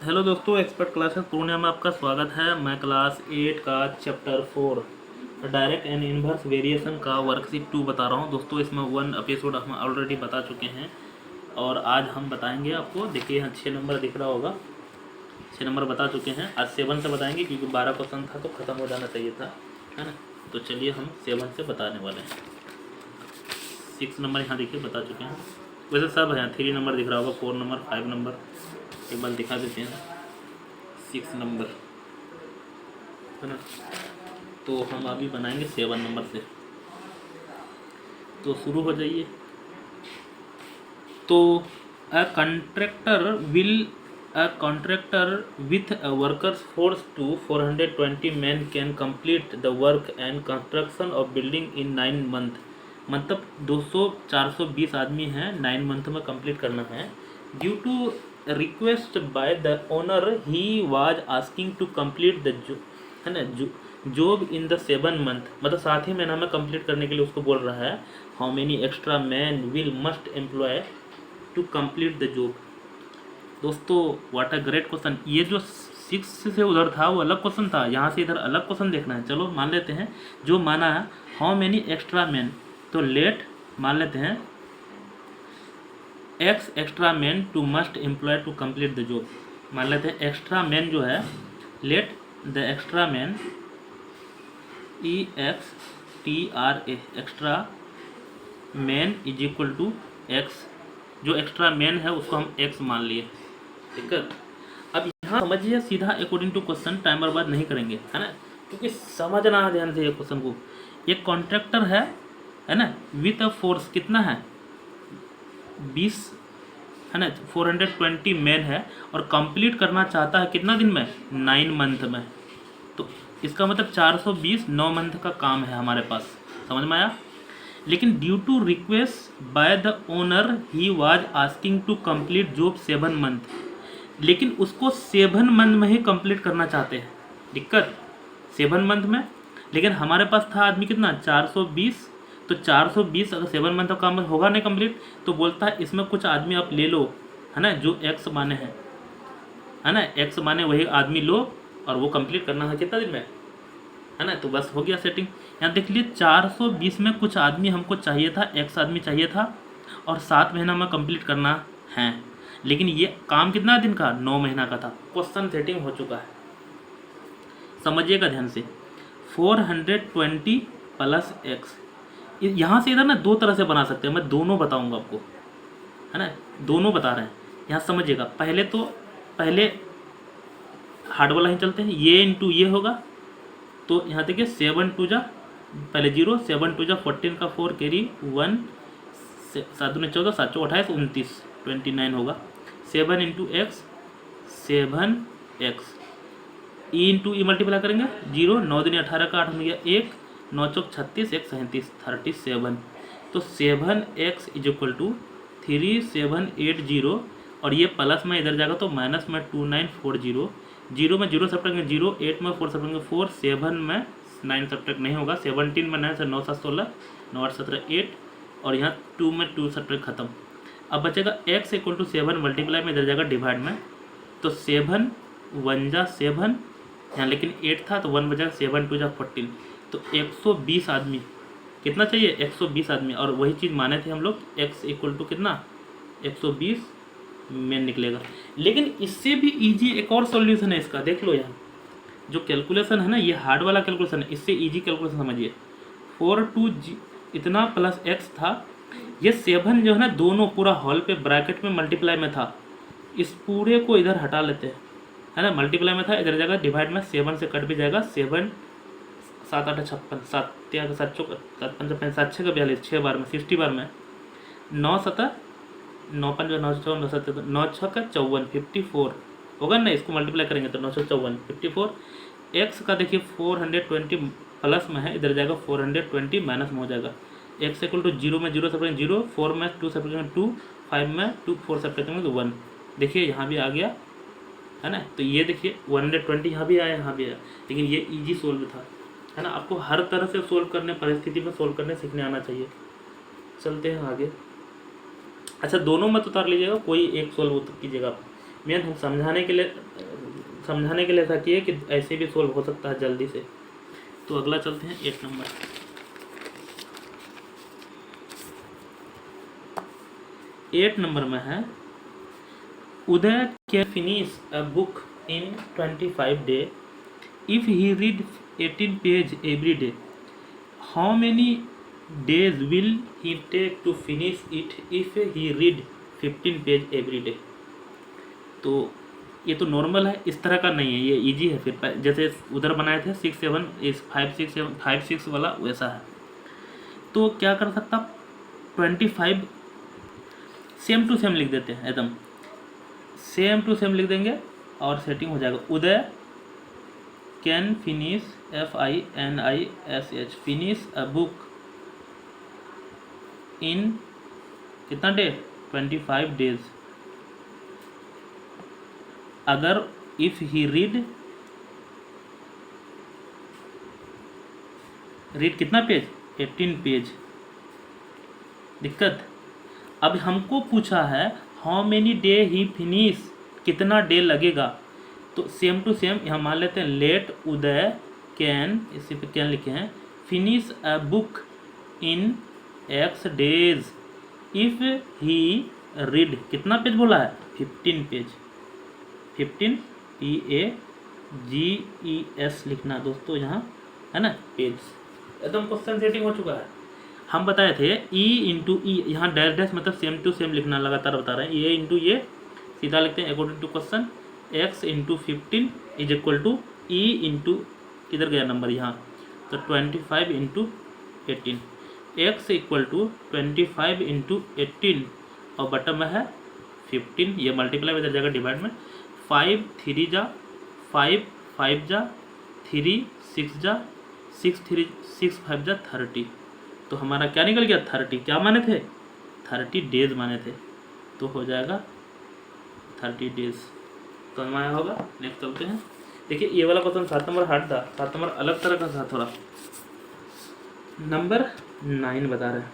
Hello दोस्तों, expert classes Purnia में आपका स्वागत है। मैं क्लास 8 का chapter 4 direct and inverse variation का वर्कशीट 2 बता रहा हूं। दोस्तों इसमें 1 एपिसोड हम ऑलरेडी बता चुके हैं और आज हम बताएंगे आपको। देखिए यहाँ 6 नंबर दिख रहा होगा, 6 नंबर बता चुके हैं। आज 7 से बताएंगे क्योंकि 12 क्वेश्चन था तो ख़त्म हो जाना चाहिए था, है ना। तो चलिए हम 7 से बताने वाले हैं। 6 नंबर यहाँ देखिए बता चुके हैं। वैसे सब है, 3 नंबर दिख रहा होगा, 4 नंबर, 5 नंबर एक बार दिखा देते हैं। 6 नंबर है ना, तो हम अभी बनाएंगे 7 नंबर से। तो शुरू हो जाइए। तो a contractor with a workers force to 420 man can complete the work and construction of building in 9 month. मतलब 420 आदमी हैं, 9 मंथ में कंप्लीट करना है। Due to request by the owner he was asking to complete the है ना job in the 7 month, मतलब 7 ही महीना में कंप्लीट करने के लिए उसको बोल रहा है। How many extra man will must employ to complete the job. दोस्तों व्हाट अ ग्रेट क्वेश्चन। ये जो 6 से उधर था वो अलग क्वेश्चन था, यहाँ से इधर अलग क्वेश्चन देखना है। चलो मान लेते हैं जो माना है हाउ मेनी एक्स्ट्रा मैन, तो लेट मान लेते हैं X extra man to must employ to complete the job. मान लेते हैं एक्स्ट्रा मैन जो है, let the extra man EXTRA extra man is equal to X. जो एक्स्ट्रा मैन है उसको हम एक्स मान लिए, ठीक है। अब यहाँ समझिए सीधा अकॉर्डिंग टू क्वेश्चन, टाइम बर्बाद नहीं करेंगे, है ना, क्योंकि समझना है ध्यान से ये क्वेश्चन को। एक कॉन्ट्रैक्टर है ना, विथ अ फोर्स कितना है 20, है ना, 420 मैन है और कंप्लीट करना चाहता है कितना दिन में, 9 मंथ में। तो इसका मतलब 420 9 मंथ का काम है हमारे पास, समझ में आया। लेकिन due to request by the owner he was asking to complete job 7 month, लेकिन उसको 7 मंथ में ही कंप्लीट करना चाहते हैं। दिक्कत 7 मंथ में, लेकिन हमारे पास था आदमी कितना 420। तो 420 अगर 7 मंथ का काम होगा नहीं कंप्लीट, तो बोलता है इसमें कुछ आदमी आप ले लो, है ना, जो एक्स माने हैं, है ना, एक्स माने वही आदमी लो और वो कंप्लीट करना है कितना दिन में, है ना। तो बस हो गया सेटिंग। यहाँ देख लीजिए 420 में कुछ आदमी हमको चाहिए था, एक्स आदमी चाहिए था और 7 महीना में कंप्लीट करना है। लेकिन ये काम कितना दिन का, 9 महीना का था। क्वेश्चन सेटिंग हो चुका है, समझिएगा ध्यान से। 420 प्लस एक्स, यहाँ से इधर ना 2 तरह से बना सकते हैं, मैं दोनों बताऊँगा आपको, है ना, दोनों बता रहे हैं। यहाँ समझिएगा, पहले हार्ड वाला ही चलते हैं। ये इंटू ये होगा, तो यहाँ देखिए 7 टू जा पहले 0, 7 टू जा 14 का 4 कैरी 1, 7 दूनी 14, 7 चौ 28, 29, 29 होगा। 7 into x 7x, e into e multiply करेंगे 0, 9 दूनी 18 का 8 हो गया 1, 9 चौक 36, 1 37, 37। तो 7x इज इक्वल टू 3780 और ये प्लस में इधर जाएगा तो माइनस में 2940। 0 में 0 सब्ट्रैक्ट 0, 8 में 4 सब्ट्रैक्ट 4, 7 में 9 सब्ट्रैक्ट नहीं होगा, 17 में 9 से 9 7 16, 9 8 17 8 और यहाँ 2 में 2 सब्ट्रैक्ट खत्म। अब बचेगा x इक्वल टू 7 मल्टीप्लाई में इधर जाएगा डिवाइड में, तो 7 1 जा 7 यहाँ, लेकिन 8 था तो 1 बचेगा, 7 2 जा 14। तो 120 आदमी कितना चाहिए, 120 आदमी। और वही चीज़ माने थे हम लोग, x इक्वल टू कितना 120 मेन निकलेगा। लेकिन इससे भी इजी एक और सॉल्यूशन है इसका, देख लो। यहाँ जो कैलकुलेशन है ना, ये हार्ड वाला कैलकुलेशन है, इससे इजी कैलकुलेशन समझिए। 4 2 इतना प्लस x था, ये 7 जो है ना दोनों पूरा हॉल पे ब्रैकेट में मल्टीप्लाई में था, इस पूरे को इधर हटा लेते हैं, है ना। मल्टीप्लाई में था, इधर जाएगा डिवाइड में, 7 से कट भी जाएगा। 7 7 8 56, 7 7 7 5 7 6 का 42, 6 बार में 60 बार में, 9 7 9 5 9 4 9 7 9 6 का 54, 54 होगा ना। इसको मल्टीप्लाई करेंगे तो 9 से 54 54। एक्स का देखिए 420 प्लस में है, इधर जाएगा 420 माइनस में हो जाएगा। एक्स इक्वल टू 0 में 0 सब्ट्रैक्ट 0, 4 में 2 सब्ट्रैक्ट 2, 5 में 2 4 सब्ट्रैक्ट 1। देखिए यहाँ भी आ गया, है ना। तो ये देखिए 120 यहाँ भी आया, यहाँ भी आया, लेकिन ये इजी सोल्व था, है ना। आपको हर तरह से सोल्व करने, परिस्थिति में सोल्व करने सीखने आना चाहिए। चलते हैं आगे। अच्छा दोनों मत उतार लीजिएगा, कोई एक सोल्व कीजिएगा आप। मेन हम समझाने के लिए था कि ऐसे भी सोल्व हो सकता है जल्दी से। तो अगला चलते हैं 8 नंबर। 8 नंबर में है Uday can finish a book in 25 day if he read 18 page every day, how many days will he take to finish it if he read 15 page every day. तो ये तो नॉर्मल है, इस तरह का नहीं है, ये इजी है। फिर जैसे उधर बनाए थे 6 7 इस 5 6 7 5 6 वाला वैसा है। तो क्या कर सकता, 25 सेम टू सेम लिख देते हैं, एकदम सेम टू सेम लिख देंगे और सेटिंग हो जाएगा। Uday can finish FINISH finish a book in कितना डे 25 डेज। अगर इफ ही रीड कितना पेज 18 पेज। दिक्कत, अब हमको पूछा है how many day he finish, कितना डे लगेगा। तो सेम टू सेम यहाँ मान लेते हैं लेट उदय कैन, इसी पे कैन लिखे हैं, finish a book in X days if he read, कितना पेज बोला है 15 पेज, 15 PAGES लिखना दोस्तों यहाँ, है ना, पेज। एकदम क्वेश्चन सेटिंग हो चुका है। हम बताए थे E इंटू ई, यहाँ डैश डैश मतलब सेम टू सेम लिखना, लगातार बता रहे हैं। ये इंटू ये सीधा लिखते हैं according to question. X into 15 is equal to E into, किधर गया नंबर यहाँ, तो 25 into 18। X equal to 25 into 18 और बटन में है 15, ये मल्टीप्लाई इधर जाएगा डिवाइड में। 5 3 जा 5 5 जा 3 6 जा 6 3 6 5 जा 30। तो हमारा क्या निकल गया 30, क्या माने थे 30 डेज माने थे, तो हो जाएगा 30 डेज। तो हमारा होगा। नेक्स्ट चलते हैं। देखिए ये वाला क्वेश्चन 7 नंबर हार्ड था, 7 नंबर अलग तरह का था थोड़ा। नंबर 9 बता रहे हैं,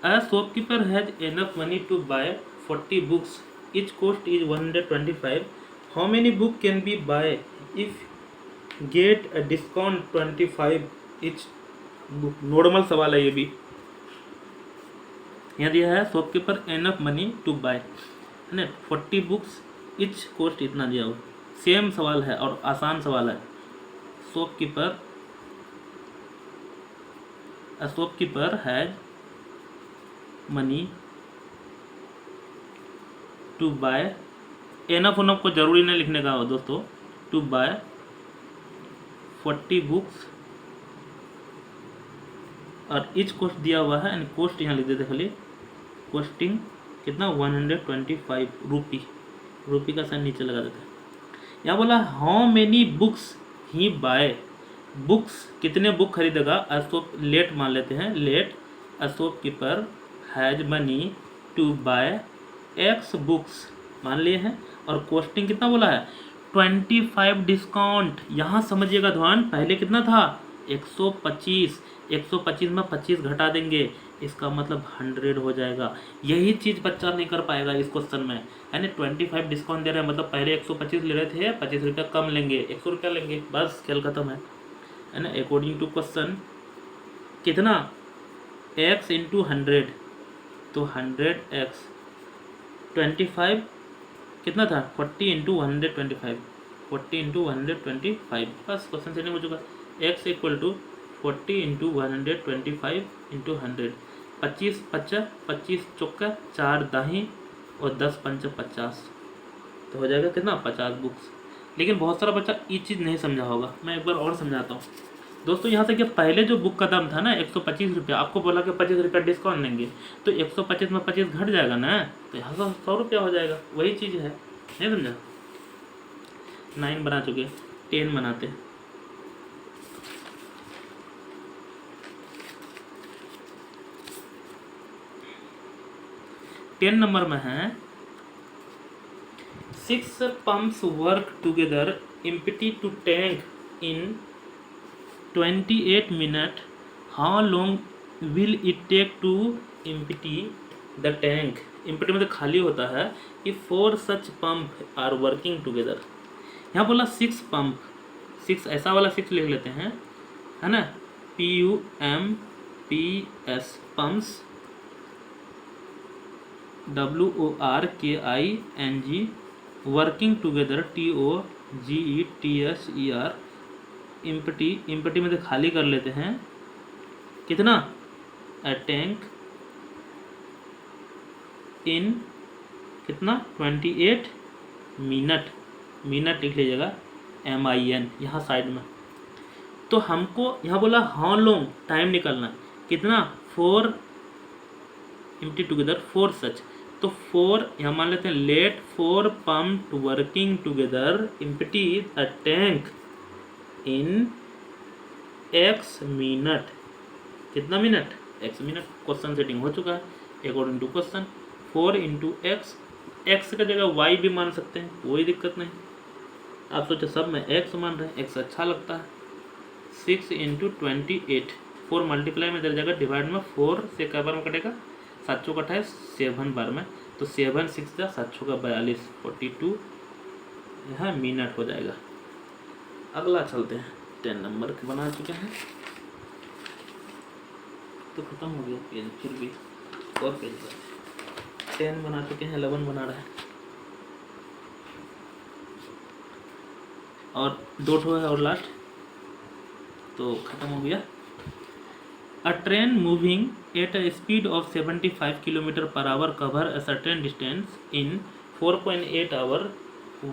A shopkeeper has enough money to buy 40 books. Each cost is 125. How many books can be buy if get a discount 25 each book? Normal सवाल है ये भी। यहाँ दिया है shopkeeper enough money to buy, है ना, 40 बुक्स इच कोस्ट इतना दिया हुआ। सेम सवाल है और आसान सवाल है। Shopkeeper has money to buy, enough उनफ को जरूरी नहीं लिखने का हो दोस्तों, टू बाय 40 बुक्स और इच कोस्ट दिया हुआ है, एंड कोस्ट यहाँ लिख देते खाली, कोस्टिंग कितना 125 रूपी का साइन नीचे लगा देते हैं। यहाँ बोला how many books he buy, books कितने बुक खरीदेगा, अशोक लेट मान लेते हैं, let Ashok keeper has money to buy X books मान लिए हैं, और कोस्टिंग कितना बोला है 25 डिस्काउंट। यहाँ समझिएगा ध्यान, पहले कितना था 125, 125 में 25 घटा देंगे, इसका मतलब 100 हो जाएगा। यही चीज़ बच्चा नहीं कर पाएगा इस क्वेश्चन में, है ना। 25 डिस्काउंट दे रहे हैं, मतलब पहले 125 ले रहे थे, 25 रुपया कम लेंगे, 100 रुपया लेंगे, बस खेल खत्म है ना। अकॉर्डिंग टू क्वेश्चन कितना x इंटू 100, तो 100x 25 कितना था 40 इंटू 125, 40 इंटू 125, बस क्वेश्चन सेटिंग हो चुका। x equal to 40 into 125 into 100, 25 55, 25 चौका 4 दाही और 10 पंच 50, तो हो जाएगा कितना 50 बुक्स। लेकिन बहुत सारा बच्चा ये चीज़ नहीं समझा होगा, मैं एक बार और समझाता हूँ दोस्तों। यहाँ से कि पहले जो बुक का दाम था ना 125 रुपया, आपको बोला कि 25 रुपया डिस्काउंट लेंगे, तो 125 में 25 घट जाएगा ना, तो यहाँ 100 रुपया हो जाएगा, वही चीज़ है, नहीं समझा। 9 बना चुके, 10 बनाते हैं। टेन नंबर में है 6 pumps work together empty to tank in 28 minutes. How long will it take to empty the tank empty मतलब खाली होता है कि 4 सच पंप आर वर्किंग टुगेदर। यहाँ बोला 6 पंप, 6 ऐसा वाला 6 लिख लेते हैं, है ना, PUMPS pumps, WORKING, working together TOGETSER। Empty, empty में से खाली कर लेते हैं कितना, अ टैंक इन कितना 28 मिनट, मिनट लिख लीजिएगा MIN यहाँ साइड में। तो हमको यहाँ बोला हाउ लॉन्ग टाइम निकालना कितना, 4 एम्प्टी टुगेदर 4 सच, तो 4 यहाँ मान लेते हैं let 4 pump working together empty a tank in x minute, कितना minute, x minute. Question setting हो चुका है according to question. 4 into x, x का जगह y भी मान सकते हैं, कोई दिक्कत नहीं। आप सोचे सब में x मान रहे हैं, x अच्छा लगता है। 6 इंटू 28, 4 मल्टीप्लाई में इधर जगह डिवाइड में 4 से क्या बार में कटेगा, 7 चौका 28, 7 बार में, तो 7 6 जा 7 चौका 42, 42 यहाँ मिनट हो जाएगा। अगला चलते हैं, 10 नंबर के बना चुके हैं तो खत्म हो गया पेज, फिर भी और पेज पर 10 बना चुके हैं, 11 बना रहे हैं और 2 ठो है और लास्ट, तो खत्म हो गया। A train moving at a speed of 75 km/h cover a certain distance in 4.8 hours.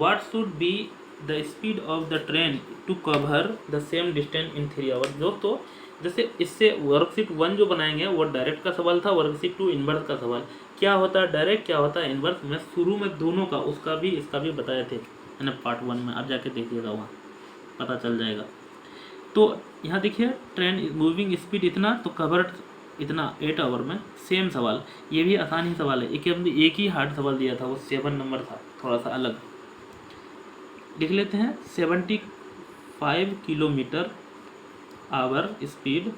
What should be the speed of the train to cover the same distance in 3 hours? दोस्तों जैसे इससे वर्कशीट 1 जो बनाएंगे वो डायरेक्ट का सवाल था, worksheet 2 inverse का सवाल। क्या होता है डायरेक्ट, क्या होता है इन्वर्स, मैं शुरू में दोनों का उसका भी इसका भी बताए थे, है ना, पार्ट 1 में, आप जाके देखिएगा वहाँ पता चल जाएगा। तो यहाँ देखिए ट्रेन मूविंग स्पीड इतना, तो कवर इतना 8 आवर में, सेम सवाल, ये भी आसान ही सवाल है, एक ही हार्ड सवाल दिया था, वो 7 नंबर था, थोड़ा सा अलग लिख लेते हैं। 75 kilometre our speed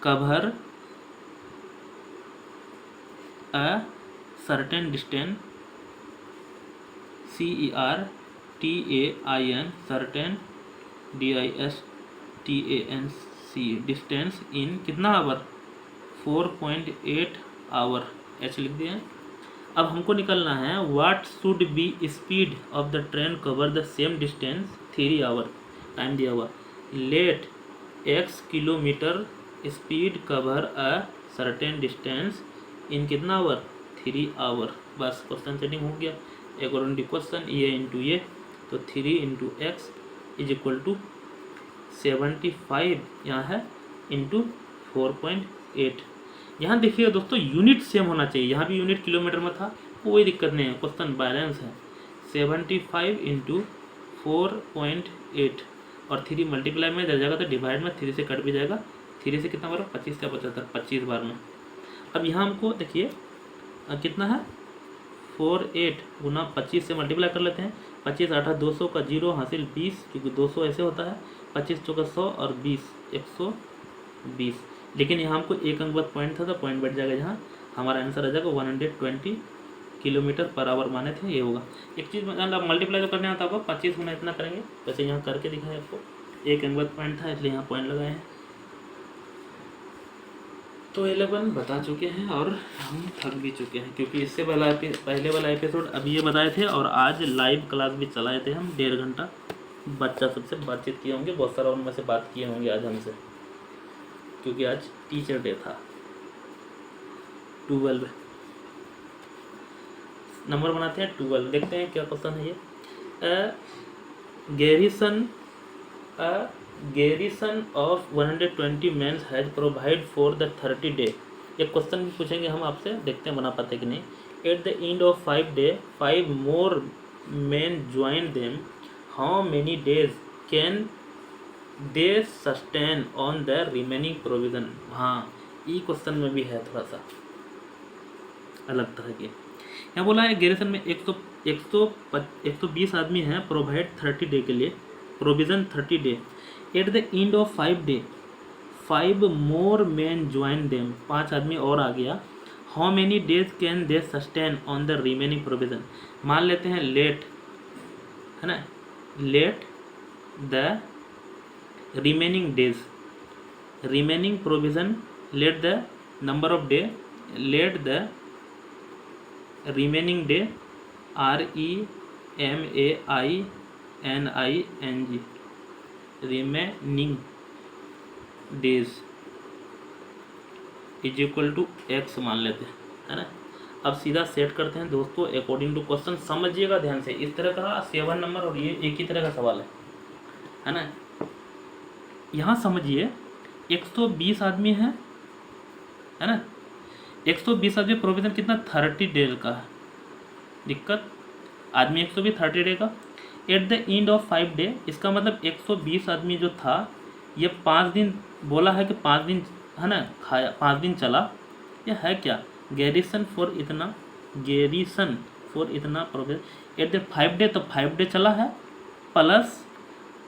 cover a certain distance, CERTAIN certain DISTANC distance in कितना आवर, 4.8 आवर, H लिख दिए। अब हमको निकलना है what should be speed of the train cover the same distance 3 hour, time दिया हुआ, let x kilometre speed cover a certain distance in कितना आवर, 3 आवर। बस क्वेश्चन सेटिंग हो गया अकॉर्डिंग टू क्वेश्चन, ये इंटू ये, तो 3 into x is equal to 75 यहाँ है इंटू 4.8। यहाँ देखिए दोस्तों यूनिट सेम होना चाहिए, यहाँ भी यूनिट किलोमीटर में था, कोई दिक्कत नहीं है, क्वेश्चन बैलेंस है। 75 इंटू 4.8 और 3 मल्टीप्लाई में दे जाएगा तो डिवाइड में 3 से कट भी जाएगा, 3 से कितना बार, 25 से 75, 25 बार में। अब यहाँ हमको देखिए कितना है, 48 गुना 25 से मल्टीप्लाई कर लेते हैं, 25 8 200 का 0 हासिल 20, क्योंकि 200 ऐसे होता है, 25 चौका 100 और 20 120, लेकिन यहाँ हमको एक अंक बाद पॉइंट था तो पॉइंट बैठ जाएगा, जहाँ हमारा आंसर आ जाएगा 120 किलोमीटर पर आवर माने थे, ये होगा। एक चीज़ मल्टीप्लाई तो करने आता होगा, 25 गुना इतना करेंगे, वैसे यहाँ करके दिखाएं आपको, एक अंक बाद पॉइंट था इसलिए यहाँ पॉइंट लगाए हैं। तो 11 बता चुके हैं और हम थक भी चुके हैं, क्योंकि इससे पहले वाला एपिसोड अभी ये बताए थे और आज लाइव क्लास भी चलाए थे हम 1.5 घंटा, बच्चा सबसे बातचीत किए होंगे, बहुत सारा उनमें से बात किए होंगे आज हमसे, क्योंकि आज टीचर डे था। 12 नंबर बनाते हैं, 12 देखते हैं क्या क्वेश्चन है ये। Garrison of 120 mens has provide for the 30 day. एक क्वेश्चन भी पूछेंगे हम आपसे, देखते हैं बना पाते कि नहीं। At the end of 5 day 5 more men join them, how many days can they sustain on the remaining provision? हाँ, ये क्वेश्चन में भी है थोड़ा सा अलग तरह के। यहाँ बोला है गैरिसन में 120 आदमी हैं, प्रोवाइड 30 डे के लिए, provision 30 day. At the end of 5 day 5 more men join them, 5 आदमी और आ गया. How many days can they sustain on the remaining provision? मान लेते हैं लेट, है ना, let the remaining days, remaining provision, let the number of day, let the remaining day, REMAINING, remaining days is equal to x मान लेते हैं, है ना. अब सीधा सेट करते हैं दोस्तों अकॉर्डिंग टू क्वेश्चन. समझिएगा ध्यान से, इस तरह का 7 नंबर और ये एक ही तरह का सवाल है ना. यहाँ समझिए 120 आदमी है ना. 120 आदमी, प्रोविजन कितना 30 डे का है. दिक्कत आदमी 120 30 डे का. At the end of 5 day, इसका मतलब 120 आदमी जो था ये 5 दिन बोला है कि 5 दिन, है ना, खाया 5 दिन चला. यह है क्या, गैरिसन फॉर इतना, गैरिसन फॉर इतना प्रोविजन. एट द 5 डे, तो 5 डे चला है प्लस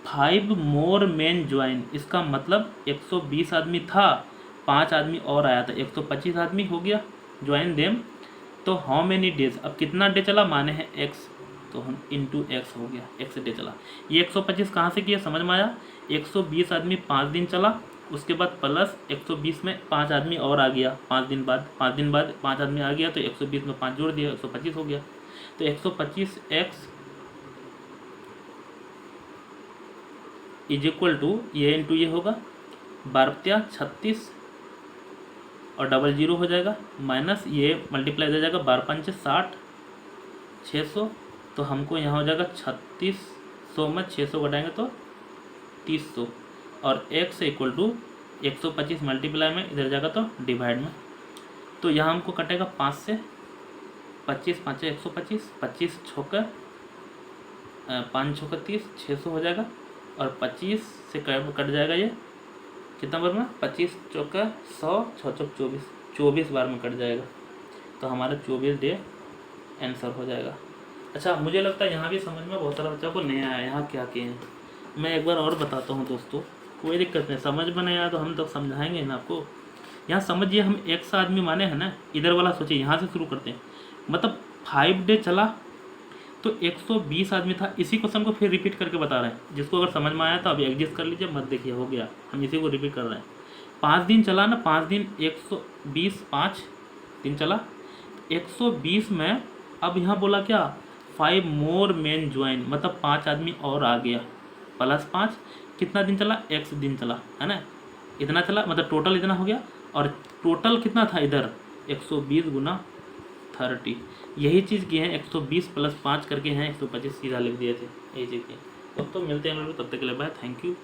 5 मोर मैन ज्वाइन. इसका मतलब 120 आदमी था, 5 आदमी और आया था, 125 आदमी हो गया ज्वाइन देम. तो हाउ मेनी डेज, अब कितना डे चला माने हैं एक्स, तो हम इंटू एक्स हो गया, एक्स डे चला. ये 125 कहाँ से किया समझ में आया. 120 आदमी 5 दिन चला, उसके बाद प्लस 120 में 5 आदमी और आ गया 5 दिन बाद, 5 दिन बाद 5 आदमी आ गया तो 120 में 5 जोड़ दिया, 125 हो गया. तो 125 एक्स इज इक्वल टू ये इंटू ये होगा 12 36 और डबल जीरो हो जाएगा, माइनस ये मल्टीप्लाई हो जाएगा 12 5 60 600. तो हमको यहाँ हो जाएगा 3600 में 600 घटाएंगे तो 3000 और x इक्वल टू 125 मल्टीप्लाई में इधर जाएगा तो डिवाइड में. तो यहाँ हमको कटेगा 5 से 25 5 125, 25 छक्का 5 छक्का 30, 600 हो जाएगा और 25 से कट जाएगा ये कितना बार में, 25 चौका 100 6 चौक 24, 24 बार में कट जाएगा. तो हमारा 24 डे आंसर हो जाएगा. अच्छा मुझे लगता है यहाँ भी समझ में बहुत सारा बच्चा को नहीं आया यहाँ क्या किए हैं. मैं एक बार और बताता हूँ दोस्तों, कोई दिक्कत नहीं, समझ में नहीं आया तो हम तो समझाएंगे ना आपको. यहाँ समझिए हम एक्स आदमी माने हैं ना, इधर वाला सोचिए, यहाँ से शुरू करते हैं. मतलब 5 डे चला तो 120 आदमी था. इसी क्वेश्चन को फिर रिपीट करके बता रहे हैं, जिसको अगर समझ में आया तो अभी एडजस्ट कर लीजिए, मत देखिए हो गया, हम इसी को रिपीट कर रहे हैं. 5 दिन चला ना, 5 दिन 120, 5 दिन चला 120 में. अब यहाँ बोला क्या 5 मोर मैन ज्वाइन, मतलब 5 आदमी और आ गया प्लस 5. कितना दिन चला, x दिन चला, है ना, इतना चला, मतलब टोटल इतना हो गया. और टोटल कितना था इधर 120 गुना 30. यही चीज़ की है 120 प्लस 5 करके हैं 125 सीधा लिख दिए थे, यही चीज़ की. तो मिलते हैं हम लोग, तब तक के लिए बाय, थैंक यू.